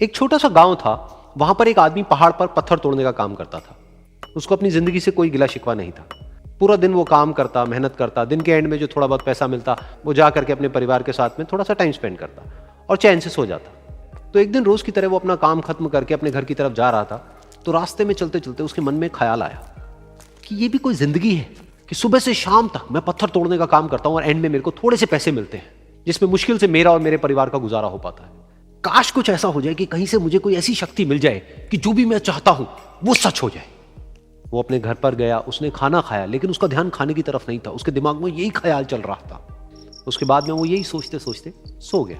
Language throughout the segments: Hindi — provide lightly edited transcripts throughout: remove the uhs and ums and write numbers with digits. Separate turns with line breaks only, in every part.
एक छोटा सा गांव था, वहां पर एक आदमी पहाड़ पर पत्थर तोड़ने का काम करता था। उसको अपनी जिंदगी से कोई गिला शिकवा नहीं था। पूरा दिन वो काम करता, मेहनत करता, दिन के एंड में जो थोड़ा बहुत पैसा मिलता वो जा करके अपने परिवार के साथ में थोड़ा सा टाइम स्पेंड करता और चैन से सो जाता। तो एक दिन रोज की तरह वो अपना काम खत्म करके अपने घर की तरफ जा रहा था, तो रास्ते में चलते चलते उसके मन में ख्याल आया कि ये भी कोई जिंदगी है कि सुबह से शाम तक मैं पत्थर तोड़ने का काम करता हूं और एंड में मेरे को थोड़े से पैसे मिलते हैं, जिसमें मुश्किल से मेरा और मेरे परिवार का गुजारा हो पाता है। काश कुछ ऐसा हो जाए कि कहीं से मुझे कोई ऐसी शक्ति मिल जाए कि जो भी मैं चाहता हूं वो सच हो जाए। वो अपने घर पर गया, उसने खाना खाया, लेकिन उसका ध्यान खाने की तरफ नहीं था। उसके दिमाग में यही ख्याल चल रहा था। उसके बाद में वो यही सोचते सोचते सो गया।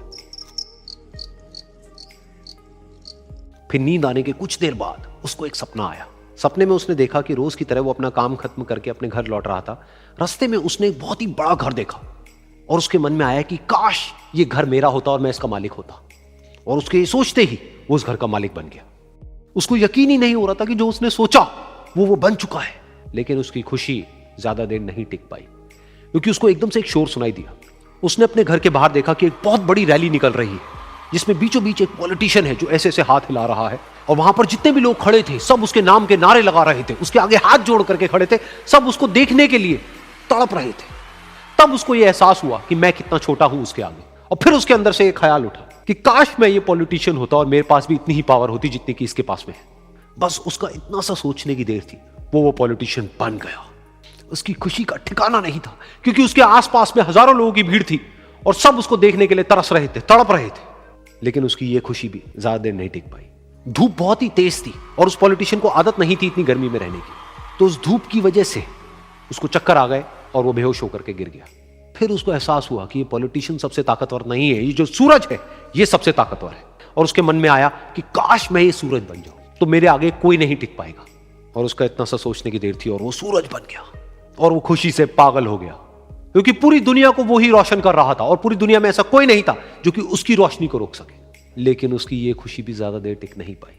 फिर नींद आने के कुछ देर बाद उसको एक सपना आया। सपने में उसने देखा कि रोज की तरह वो अपना काम खत्म करके अपने घर लौट रहा था। रास्ते में उसने एक बहुत ही बड़ा घर देखा और उसके मन में आया कि काश ये घर मेरा होता और मैं इसका मालिक होता। और उसके ये सोचते ही वो उस घर का मालिक बन गया। उसको यकीन ही नहीं हो रहा था कि जो उसने सोचा वो बन चुका है। लेकिन उसकी खुशी ज्यादा देर नहीं टिक पाई, क्योंकि उसको एकदम से एक शोर सुनाई दिया। उसने अपने घर के बाहर देखा कि एक बहुत बड़ी रैली निकल रही है, जिसमें बीचों बीच एक पॉलिटिशियन है जो ऐसे ऐसे हाथ हिला रहा है। और वहां पर जितने भी लोग खड़े थे सब उसके नाम के नारे लगा रहे थे, उसके आगे हाथ जोड़ करके खड़े थे, सब उसको देखने के लिए तड़प रहे थे। तब उसको यह एहसास हुआ कि मैं कितना छोटा हूं उसके आगे। और फिर उसके अंदर से एक ख्याल उठा कि काश मैं ये पॉलिटिशियन होता और मेरे पास भी इतनी ही पावर होती जितनी कि इसके पास में है। बस उसका इतना सा सोचने की देर थी, वो पॉलिटिशियन बन गया। उसकी खुशी का ठिकाना नहीं था, क्योंकि उसके आसपास में हजारों लोगों की भीड़ थी और सब उसको देखने के लिए तरस रहे थे, तड़प रहे थे। लेकिन उसकी ये खुशी भी ज्यादा देर नहीं टिक पाई। धूप बहुत ही तेज थी और उस पॉलिटिशियन को आदत नहीं थी इतनी गर्मी में रहने की। तो उस धूप की वजह से उसको चक्कर आ गए और वो बेहोश होकर के गिर गया। फिर उसको एहसास हुआ कि ये पॉलिटिशियन सबसे ताकतवर नहीं है, ये जो सूरज है ये सबसे ताकतवर है। और उसके मन में आया कि काश मैं ये सूरज बन जाऊं तो मेरे आगे कोई नहीं टिक पाएगा। और उसका इतना सा सोचने की देर थी और वो सूरज बन गया। और वो खुशी से पागल हो गया, क्योंकि पूरी दुनिया को वो ही रोशन कर रहा था और पूरी दुनिया में ऐसा कोई नहीं था जो कि उसकी रोशनी को रोक सके। लेकिन उसकी ये खुशी भी ज्यादा देर टिक नहीं पाई,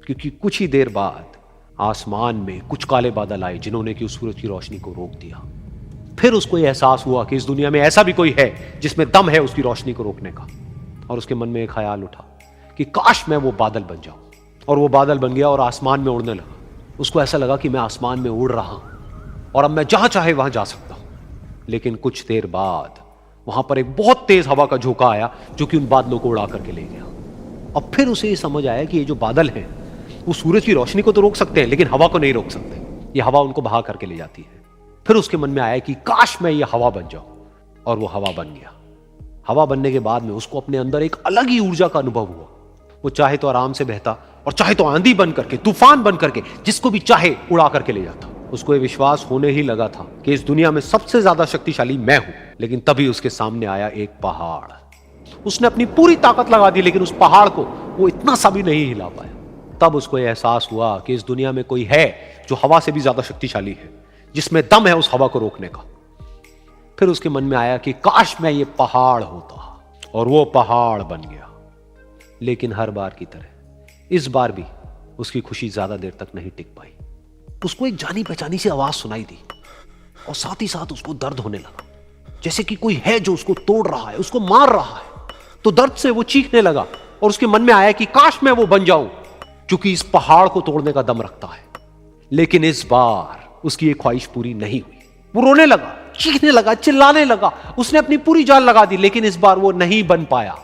क्योंकि कुछ ही देर बाद आसमान में कुछ काले बादल आए जिन्होंने कि उस सूरज की रोशनी को रोक दिया। फिर उसको यह एहसास हुआ कि इस दुनिया में ऐसा भी कोई है जिसमें दम है उसकी रोशनी को रोकने का। और उसके मन में एक ख्याल उठा कि काश मैं वो बादल बन जाऊं। और वो बादल बन गया और आसमान में उड़ने लगा। उसको ऐसा लगा कि मैं आसमान में उड़ रहा हूं और अब मैं जहां चाहे वहां जा सकता हूं। लेकिन कुछ देर बाद वहां पर एक बहुत तेज हवा का झोंका आया जो कि उन बादलों को उड़ा करके ले गया। और फिर उसे ये समझ आया कि ये जो बादल हैं वो सूरज की रोशनी को तो रोक सकते हैं, लेकिन हवा को नहीं रोक सकते। ये हवा उनको बहा करके ले जाती है। फिर उसके मन में आया कि काश मैं ये हवा बन जाऊं। और वो हवा बन गया। हवा बनने के बाद में उसको अपने अंदर एक अलग ही ऊर्जा का अनुभव हुआ। वो चाहे तो आराम से बहता और चाहे तो आंधी बन करके, तूफान बन करके, जिसको भी चाहे उड़ा करके ले जाता। उसको ये विश्वास होने ही लगा था कि इस दुनिया में सबसे ज्यादा शक्तिशाली मैं हूं। लेकिन तभी उसके सामने आया एक पहाड़। उसने अपनी पूरी ताकत लगा दी, लेकिन उस पहाड़ को वो इतना सा भी नहीं हिला पाया। तब उसको यह एहसास हुआ कि इस दुनिया में कोई है जो हवा से भी ज्यादा शक्तिशाली है, जिसमें दम है उस हवा को रोकने का। फिर उसके मन में आया कि काश मैं ये पहाड़ होता। और वो पहाड़ बन गया। लेकिन हर बार की तरह इस बार भी उसकी खुशी ज्यादा देर तक नहीं टिक पाई। उसको एक जानी पहचानी सी आवाज सुनाई दी और साथ ही साथ उसको दर्द होने लगा, जैसे कि कोई है जो उसको तोड़ रहा है, उसको मार रहा है। तो दर्द से वो चीखने लगा और उसके मन में आया कि काश मैं वो बन जाऊं क्योंकि इस पहाड़ को तोड़ने का दम रखता है। लेकिन इस बार उसकी ये ख्वाहिश पूरी नहीं हुई। वो रोने लगा, चीखने लगा, चिल्लाने लगा। उसने अपनी पूरी जान लगा दी, लेकिन इस बार वो नहीं बन पाया।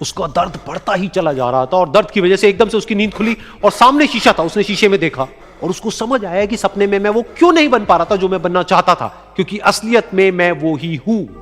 उसका दर्द बढ़ता ही चला जा रहा था और दर्द की वजह से एकदम से उसकी नींद खुली और सामने शीशा था। उसने शीशे में देखा और उसको समझ आया कि सपने में मैं वो क्यों नहीं बन पा रहा था जो मैं बनना चाहता था, क्योंकि असलियत में मैं वो ही हूं।